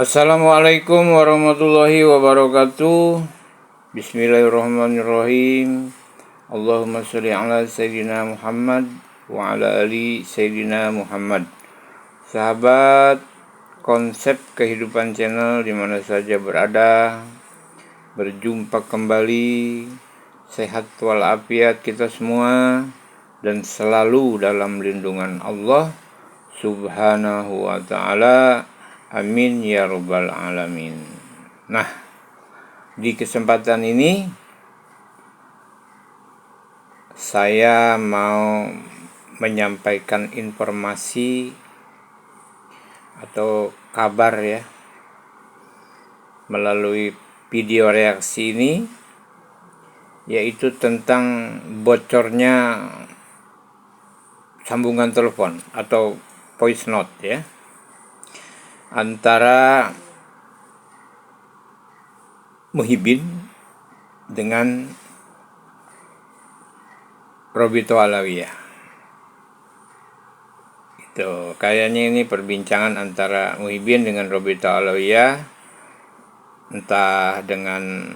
Assalamualaikum warahmatullahi wabarakatuh. Bismillahirrahmanirrahim. Allahumma sholli ala Sayyidina Muhammad wa ala ali Sayyidina Muhammad. Sahabat konsep kehidupan channel dimana saja berada, berjumpa kembali. Sehat walafiat kita semua dan selalu dalam lindungan Allah subhanahu wa ta'ala. Amin ya rabbal alamin. Nah, di kesempatan ini saya mau menyampaikan informasi atau kabar ya melalui video reaksi ini, yaitu tentang bocornya sambungan telepon atau voice note ya antara Muhyiddin dengan Robito Alawiyah. Itu kayaknya ini perbincangan antara Muhyiddin dengan Robito Alawiyah, entah dengan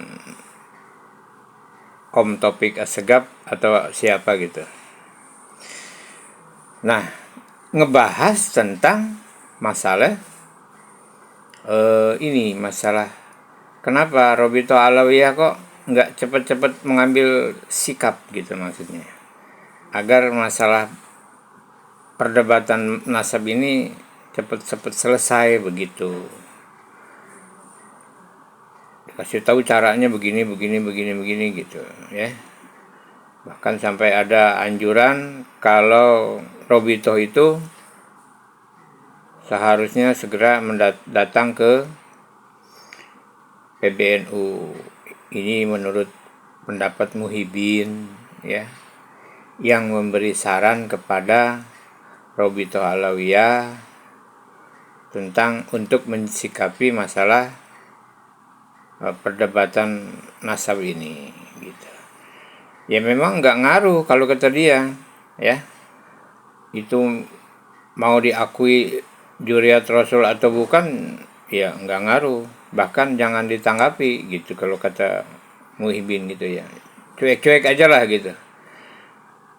Kom Topik Assegaf atau siapa gitu. Nah, ngebahas tentang masalah masalah kenapa Robito Alawiyah kok nggak cepat-cepat mengambil sikap gitu, maksudnya agar masalah perdebatan nasab ini cepat-cepat selesai begitu. Kasih tahu caranya begini gitu ya. Bahkan sampai ada anjuran kalau Robito itu seharusnya segera datang ke PBNU. Ini menurut pendapat Muhyiddin ya, yang memberi saran kepada Robito Alawiyah tentang untuk mensikapi masalah perdebatan nasab ini gitu. Ya memang nggak ngaruh kalau kata dia ya, itu mau diakui Juriat Rasul atau bukan, ya nggak ngaruh, bahkan jangan ditanggapi gitu kalau kata Muhyiddin gitu ya, cuek-cuek aja lah gitu.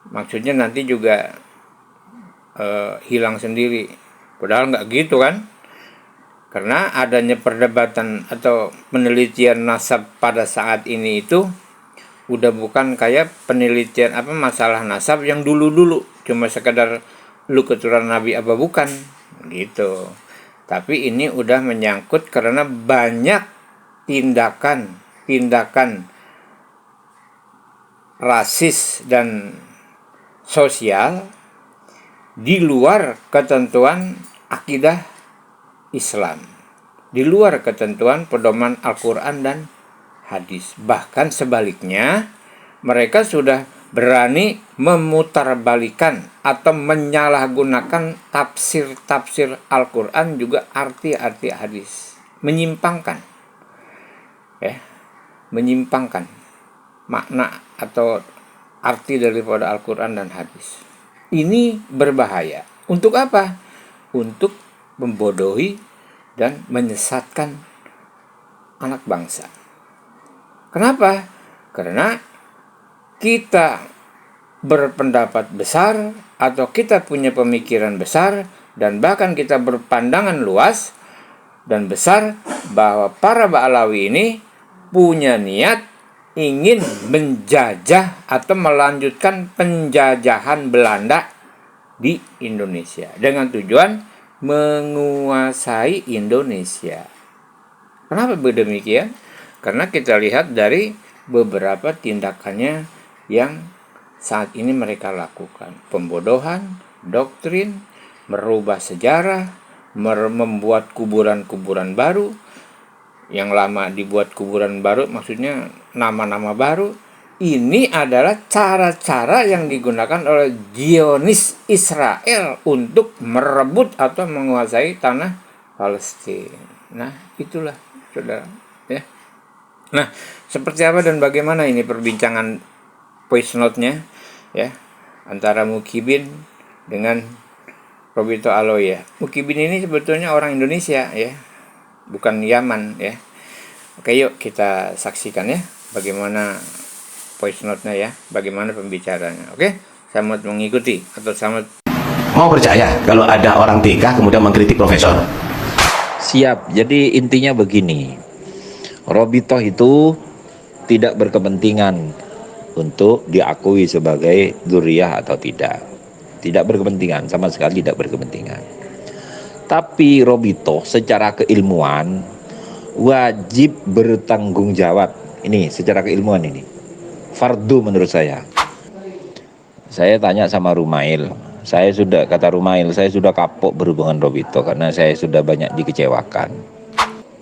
Maksudnya nanti juga hilang sendiri, padahal nggak gitu kan, karena adanya perdebatan atau penelitian nasab pada saat ini itu udah bukan kayak penelitian masalah nasab yang dulu-dulu cuma sekedar lu keturunan Nabi apa bukan gitu. Tapi ini udah menyangkut karena banyak tindakan rasis dan sosial di luar ketentuan akidah Islam, di luar ketentuan pedoman Al-Quran dan hadis. Bahkan sebaliknya, mereka sudah berani memutarbalikan atau menyalahgunakan tafsir Al-Quran juga arti-arti hadis, menyimpangkan makna atau arti daripada Al-Quran dan hadis. Ini berbahaya. Untuk apa? Untuk membodohi dan menyesatkan anak bangsa. Kenapa? Karena kita berpendapat besar atau kita punya pemikiran besar dan bahkan kita berpandangan luas dan besar bahwa para Ba'alawi ini punya niat ingin menjajah atau melanjutkan penjajahan Belanda di Indonesia dengan tujuan menguasai Indonesia. Kenapa demikian? Karena kita lihat dari beberapa tindakannya yang saat ini mereka lakukan. Pembodohan, doktrin, merubah sejarah, membuat kuburan-kuburan baru. Yang lama dibuat kuburan baru, maksudnya nama-nama baru. Ini adalah cara-cara yang digunakan oleh Zionis Israel untuk merebut atau menguasai tanah Palestina. Nah, itulah saudara ya. Nah, seperti apa dan bagaimana ini perbincangan voice note-nya ya antara Muhyiddin dengan Robito Alawiyah. Muhyiddin ini sebetulnya orang Indonesia ya. bukan Yaman ya. Oke, yuk kita saksikan ya bagaimana voice note-nya ya, bagaimana pembicaranya. Oke, selamat mengikuti atau selamat. Mau percaya kalau ada orang TK kemudian mengkritik profesor? Siap. Jadi intinya begini, Robitoh itu tidak berkepentingan untuk diakui sebagai dzurriyyah atau tidak. Tidak berkepentingan, sama sekali tidak berkepentingan. Tapi Robitoh secara keilmuan wajib bertanggung jawab. Ini secara keilmuan ini. Fardu menurut saya. Saya tanya sama Rumail. Kata Rumail, saya sudah kapok berhubungan Robitoh karena saya sudah banyak dikecewakan.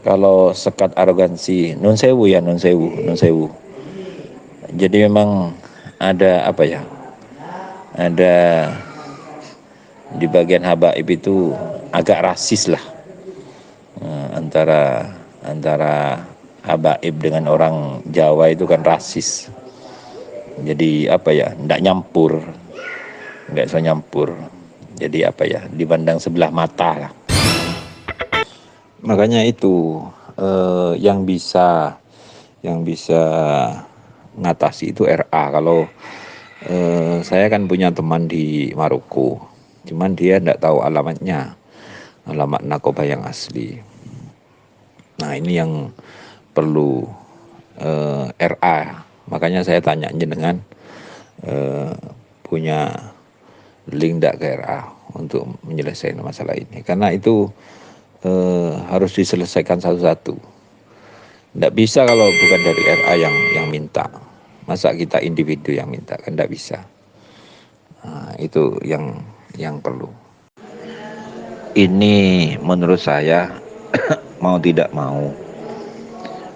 Kalau sekat arogansi, nun sewu. Jadi memang ada apa ya? Ada di bagian habaib itu agak rasis lah, antara habaib dengan orang Jawa itu kan rasis. Jadi apa ya? Nggak bisa nyampur. Jadi apa ya? Dipandang sebelah mata lah. Makanya itu yang bisa ngatasi itu RA. Kalau saya kan punya teman di Maroko, cuman dia enggak tahu alamat narkoba yang asli. Nah ini yang perlu RA. Makanya saya tanya dengan punya link enggak ke RA untuk menyelesaikan masalah ini, karena itu harus diselesaikan satu-satu. Enggak bisa kalau bukan dari RA yang minta. Masa kita individu yang minta, kan enggak bisa. Nah, itu yang perlu. Ini menurut saya mau tidak mau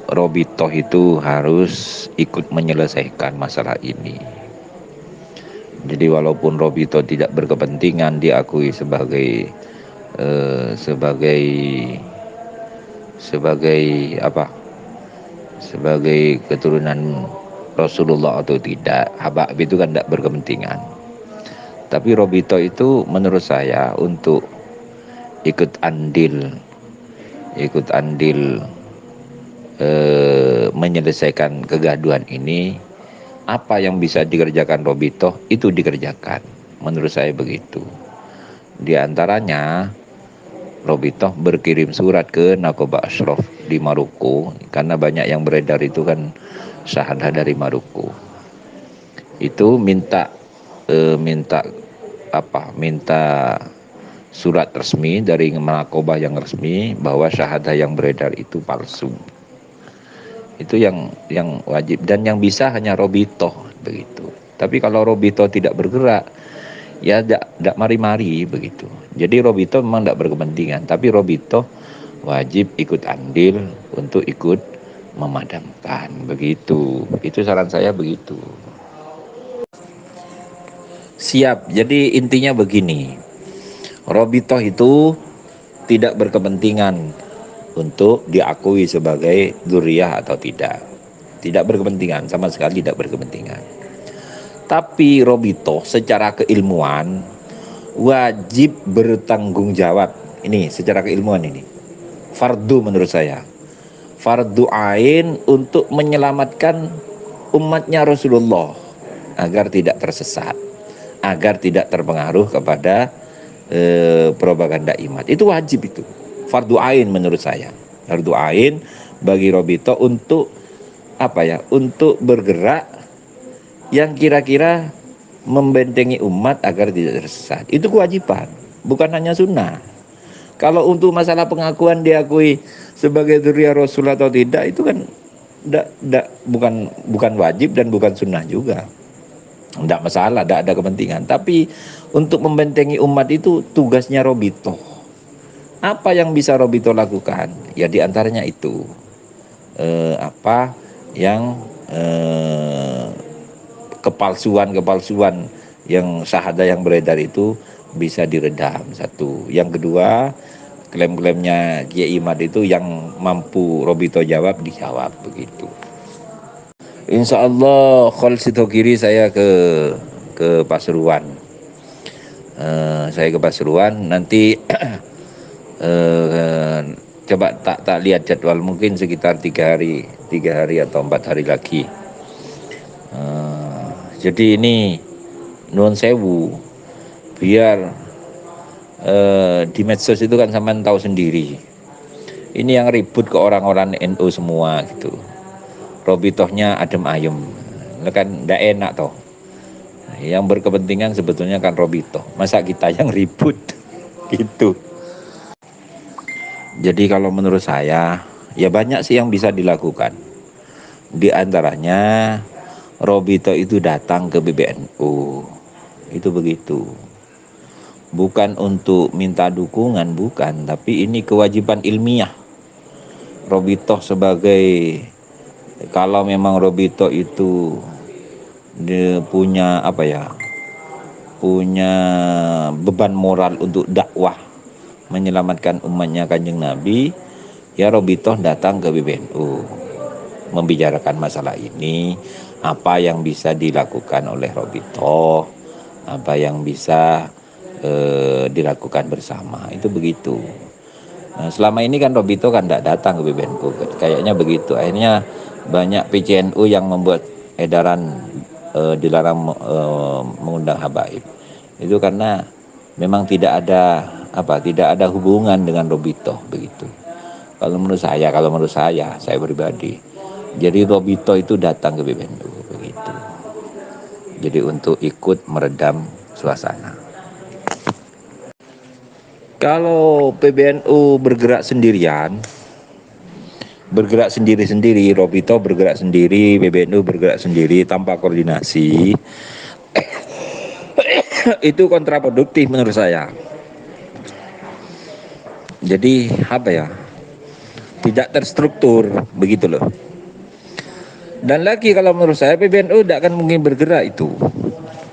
Robitoh itu harus ikut menyelesaikan masalah ini. Jadi walaupun Robitoh tidak berkepentingan diakui sebagai keturunan Rasulullah atau tidak, Habab itu kan tidak berkepentingan. Tapi Robitoh itu menurut saya untuk ikut andil menyelesaikan kegaduhan ini, apa yang bisa dikerjakan Robitoh itu dikerjakan, menurut saya begitu. Di antaranya Robitoh berkirim surat ke Nakoba Ashraf di Maroko, karena banyak yang beredar itu kan syahadah dari Maroko. Itu minta surat resmi dari Nakobah yang resmi bahwa syahadah yang beredar itu palsu. Itu yang wajib, dan yang bisa hanya Robitoh begitu. Tapi kalau Robitoh tidak bergerak, ya tidak mari-mari begitu. Jadi Robitoh memang tidak berkepentingan, tapi Robitoh wajib ikut andil untuk ikut memadamkan begitu. Itu saran saya begitu. Siap. Jadi intinya begini, Robitoh itu tidak berkepentingan untuk diakui sebagai dzurriyyah atau tidak. Tidak berkepentingan, sama sekali tidak berkepentingan. Tapi Robitoh secara keilmuan wajib bertanggung jawab. Ini secara keilmuan ini. Fardu menurut saya. Fardu ain untuk menyelamatkan umatnya Rasulullah agar tidak tersesat, agar tidak terpengaruh kepada propaganda imat. Itu wajib, itu fardu ain menurut saya. Fardu ain bagi Robitoh untuk untuk bergerak yang kira-kira membentengi umat agar tidak tersesat. Itu kewajiban, bukan hanya sunnah. Kalau untuk masalah pengakuan diakui sebagai dzurriyyah Rasul atau tidak, itu kan bukan wajib dan bukan sunnah juga. Tidak masalah, tidak ada kepentingan. Tapi untuk membentengi umat itu tugasnya Robitoh. Apa yang bisa Robitoh lakukan? Ya diantaranya itu kepalsuan yang syahadah yang beredar itu bisa diredam, satu. Yang kedua, klaim-klaimnya Kiai Imad itu yang mampu Robitoh jawab, dijawab begitu. Insya Allah Khalsitokiri saya ke Pasuruan. Saya ke Pasuruan nanti Coba tak lihat jadwal, mungkin sekitar 3 hari atau 4 hari lagi. Jadi ini nuwun sewu, biar di medsos itu kan sampean tahu sendiri. Ini yang ribut ke orang-orang NU semua gitu. Robitohnya adem ayem, kan ndak enak toh. Yang berkepentingan sebetulnya kan Robitoh, masa kita yang ribut gitu. Jadi kalau menurut saya ya banyak sih yang bisa dilakukan. Di antaranya Robito itu datang ke PBNU, itu begitu. Bukan untuk minta dukungan, bukan, tapi ini kewajiban ilmiah. Robito sebagai, kalau memang Robito itu dia punya punya beban moral untuk dakwah menyelamatkan umatnya Kanjeng Nabi, ya Robito datang ke PBNU membicarakan masalah ini, apa yang bisa dilakukan oleh Robito, apa yang bisa dilakukan bersama, itu begitu. Nah, selama ini kan Robito kan tidak datang ke PBNU, kayaknya begitu. Akhirnya banyak PCNU yang membuat edaran dilarang mengundang habaib. Itu karena memang tidak ada hubungan dengan Robito begitu. Kalau menurut saya pribadi. Jadi Robito itu datang ke PBNU begitu. Jadi untuk ikut meredam suasana. Kalau PBNU bergerak sendirian, bergerak sendiri-sendiri, Robito bergerak sendiri, PBNU bergerak sendiri tanpa koordinasi, itu kontraproduktif menurut saya. Jadi tidak terstruktur begitu loh. Dan lagi kalau menurut saya PBNU tidak akan mungkin bergerak itu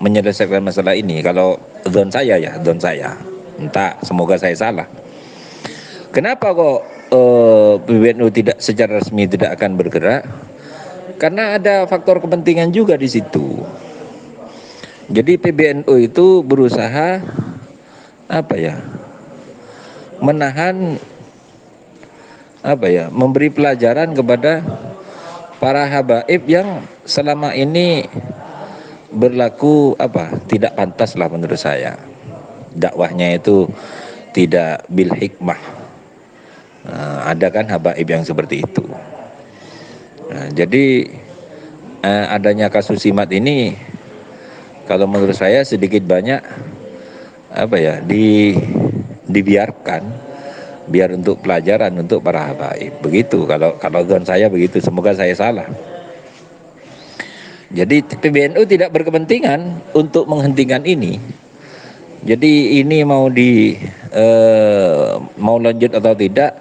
menyelesaikan masalah ini. Kalau zon saya, entah, semoga saya salah. Kenapa kok PBNU tidak secara resmi tidak akan bergerak? Karena ada faktor kepentingan juga di situ. Jadi PBNU itu berusaha menahan memberi pelajaran kepada para habaib yang selama ini berlaku tidak pantas lah menurut saya. Dakwahnya itu tidak bil hikmah. Ada kan habaib yang seperti itu. Jadi adanya kasus Simat ini kalau menurut saya sedikit banyak dibiarkan biar untuk pelajaran untuk para habaib. Begitu kalau zon saya begitu, semoga saya salah. Jadi PBNU tidak berkepentingan untuk menghentikan ini. Jadi ini mau lanjut atau tidak,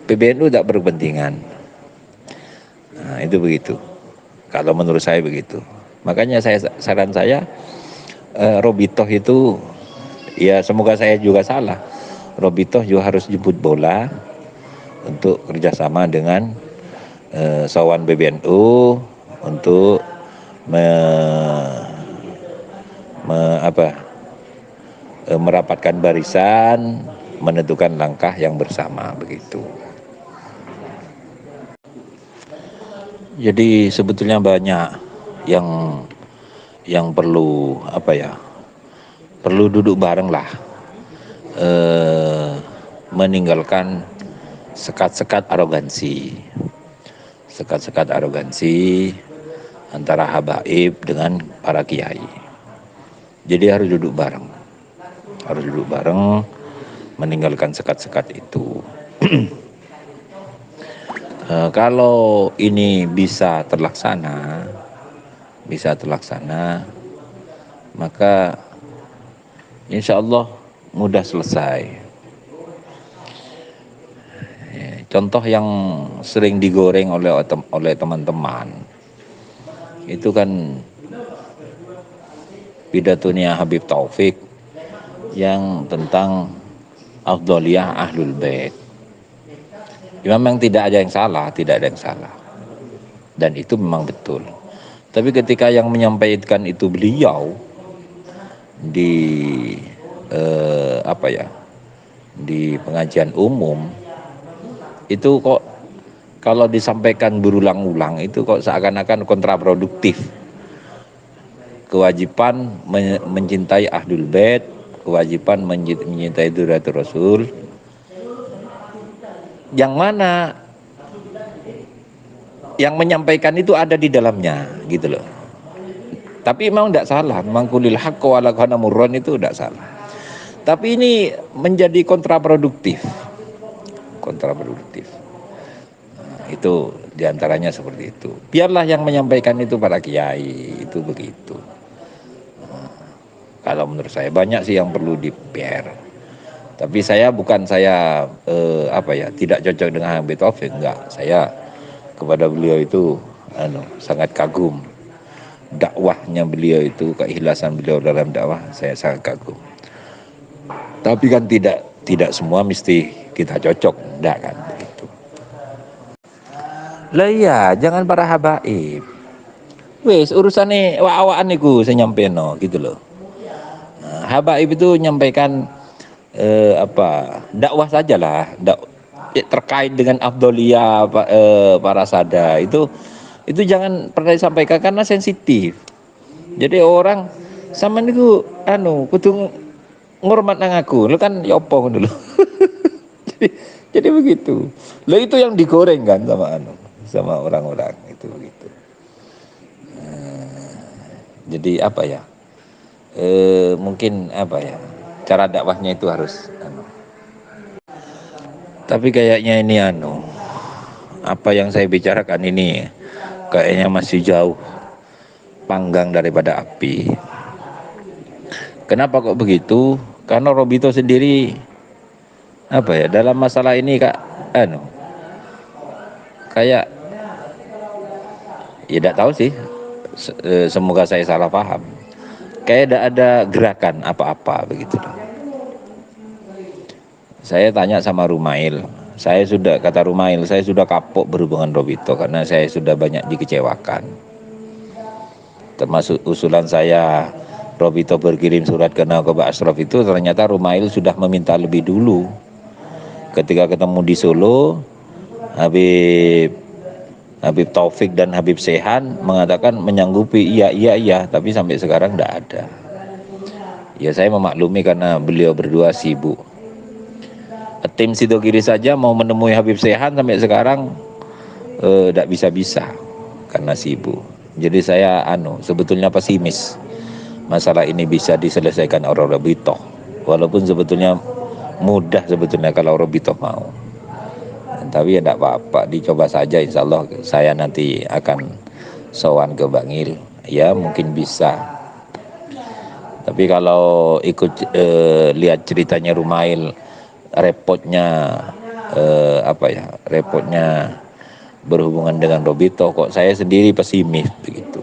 PBNU tidak berkepentingan. Nah, itu begitu. Kalau menurut saya begitu. Makanya saran saya Robitoh itu, ya semoga saya juga salah. Robitoh juga harus jemput bola untuk kerjasama dengan Sawan PBNU untuk merapatkan barisan, menentukan langkah yang bersama begitu. Jadi sebetulnya banyak yang perlu perlu duduk bareng lah, meninggalkan sekat-sekat arogansi antara habaib dengan para kiai. Jadi harus duduk bareng meninggalkan sekat-sekat itu. Kalau ini bisa terlaksana, maka insya Allah mudah selesai. Contoh yang sering digoreng oleh teman-teman itu kan pidatonya Habib Taufik yang tentang afdholiyah Ahlul Bait. Memang tidak ada yang salah, dan itu memang betul. Tapi ketika yang menyampaikan itu beliau di di pengajian umum, itu kok kalau disampaikan berulang-ulang itu kok seakan-akan kontraproduktif. Kewajiban mencintai Ahlul Bait, kewajiban mencintai Dzurriyyatul Rasul, yang mana yang menyampaikan itu ada di dalamnya gitu loh. Tapi memang tidak salah, mangkulil haqqo wala kana murran itu tidak salah. Tapi ini menjadi kontraproduktif. Kontraproduktif. Nah, itu diantaranya seperti itu. Biarlah yang menyampaikan itu para kiai, itu begitu. Kalau menurut saya banyak sih yang perlu di-PR. Tapi saya bukan tidak cocok dengan Habib Taufik, enggak. Saya kepada beliau itu sangat kagum. Dakwahnya beliau itu, keikhlasan beliau dalam dakwah, saya sangat kagum. Tapi kan tidak semua mesti kita cocok, enggak kan begitu. Lah iya, jangan para habaib. Wes urusane awak-awakan niku saya nyampeno gitu loh. Nah, habaib itu nyampaikan dakwah sajalah, terkait dengan afdoliyah para sada itu jangan pernah disampaikan karena sensitif. Jadi orang sama niku kudu ngurmat nang aku. Lu kan ya apa ngono lho. jadi begitu. Lah itu yang digoreng kan sama orang-orang itu begitu. Jadi mungkin cara dakwahnya itu harus tapi kayaknya ini apa yang saya bicarakan ini kayaknya masih jauh panggang daripada api. Kenapa kok begitu? Karena Robito sendiri dalam masalah ini kayak ya tidak tahu sih, semoga saya salah paham, kayak tidak ada gerakan apa-apa begitu. Saya tanya sama Rumail, kata Rumail, saya sudah kapok berhubungan Robito karena saya sudah banyak dikecewakan. Termasuk usulan saya Robito berkirim surat ke Nakoba Ashraf itu, ternyata Rumail sudah meminta lebih dulu. Ketika ketemu di Solo, Habib Taufik dan Habib Sehan mengatakan menyanggupi iya, tapi sampai sekarang tidak ada. Ya saya memaklumi karena beliau berdua sibuk. Tim Sidogiri saja mau menemui Habib Sehan sampai sekarang tidak bisa karena sibuk. Jadi saya sebetulnya pesimis masalah ini bisa diselesaikan oleh Robito, walaupun sebetulnya mudah sebetulnya kalau Robito mau. Tapi ya tidak apa-apa, dicoba saja. Insya Allah saya nanti akan sowan ke Bangil, ya mungkin bisa. Tapi kalau ikut lihat ceritanya Rumail, repotnya berhubungan dengan Robito, kok saya sendiri pesimis begitu.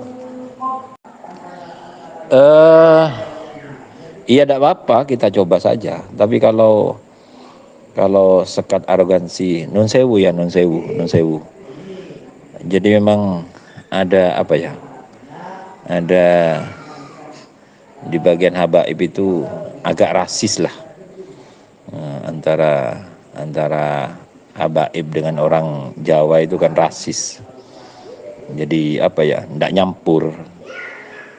Iya tidak apa-apa, kita coba saja. Tapi kalau sekat arogansi, nun sewu. Jadi memang ada ada di bagian habaib itu agak rasis lah, antara habaib dengan orang Jawa itu kan rasis. Jadi ndak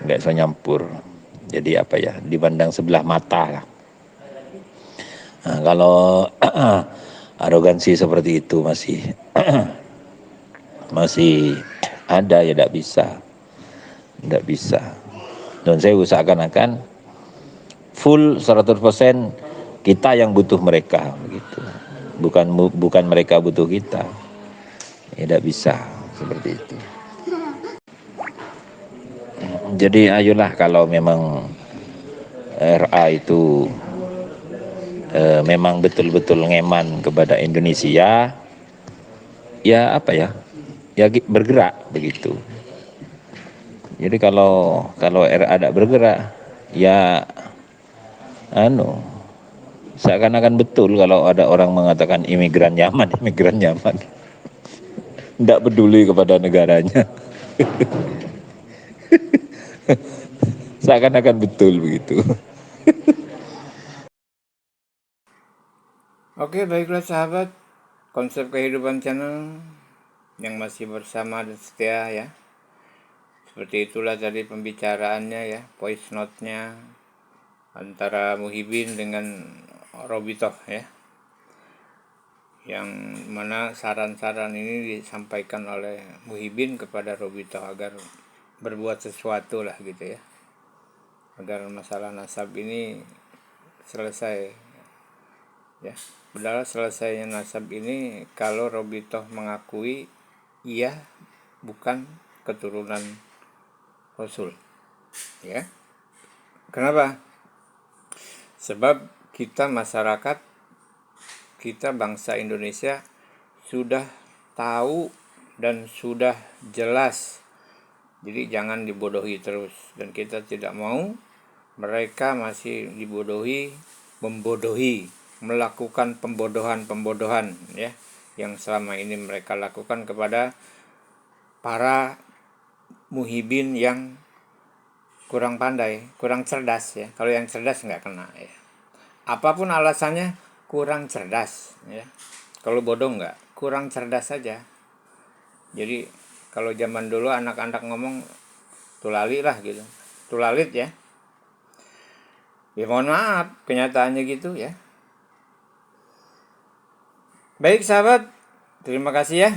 bisa nyampur. Jadi dipandang sebelah mata lah. Nah, kalau arogansi seperti itu masih ada, ya tidak bisa. Dan saya usahakan full 100% kita yang butuh mereka begitu. Bukan mereka butuh kita. Ya tidak bisa seperti itu. Jadi ayolah, kalau memang RA itu memang betul-betul ngeman kepada Indonesia, ya bergerak begitu. Jadi kalau RA tidak bergerak, ya seakan-akan betul kalau ada orang mengatakan imigran nyaman. Tidak peduli kepada negaranya. Seakan-akan betul begitu. Oke, baiklah sahabat. konsep kehidupan channel yang masih bersama dan setia ya. Seperti itulah tadi pembicaraannya ya, voice note-nya antara Muhibin dengan Robitoh ya. Yang mana saran-saran ini disampaikan oleh Muhibin kepada Robitoh agar berbuat sesuatu lah gitu ya. Agar masalah nasab ini selesai ya. Padahal selesainya nasab ini kalau Robitoh mengakui ia bukan keturunan Rasul ya. Kenapa? Sebab kita masyarakat, kita bangsa Indonesia sudah tahu dan sudah jelas. Jadi jangan dibodohi terus, dan kita tidak mau mereka masih dibodohi, membodohi, melakukan pembodohan ya yang selama ini mereka lakukan kepada para muhibin yang kurang pandai, kurang cerdas ya. Kalau yang cerdas nggak kena ya. Apapun alasannya kurang cerdas ya. Kalau bodoh nggak, kurang cerdas saja. Jadi kalau zaman dulu anak-anak ngomong tulali lah gitu, tulalit ya. Ya mohon maaf, kenyataannya gitu ya. Baik sahabat, terima kasih ya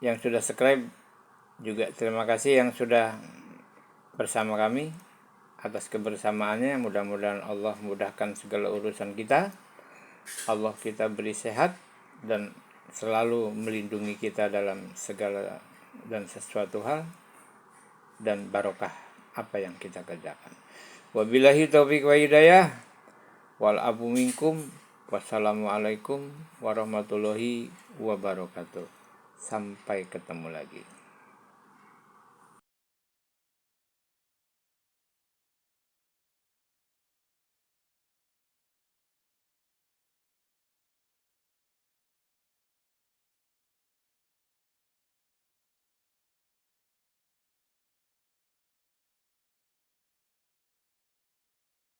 yang sudah subscribe, juga terima kasih yang sudah bersama kami. Atas kebersamaannya, mudah-mudahan Allah mudahkan segala urusan kita. Allah kita beri sehat dan selalu melindungi kita dalam segala dan sesuatu hal, dan barokah apa yang kita kerjakan. Wabillahi taufiq wa hidayah, wal afu minkum. Wassalamualaikum warahmatullahi wabarakatuh. Sampai ketemu lagi.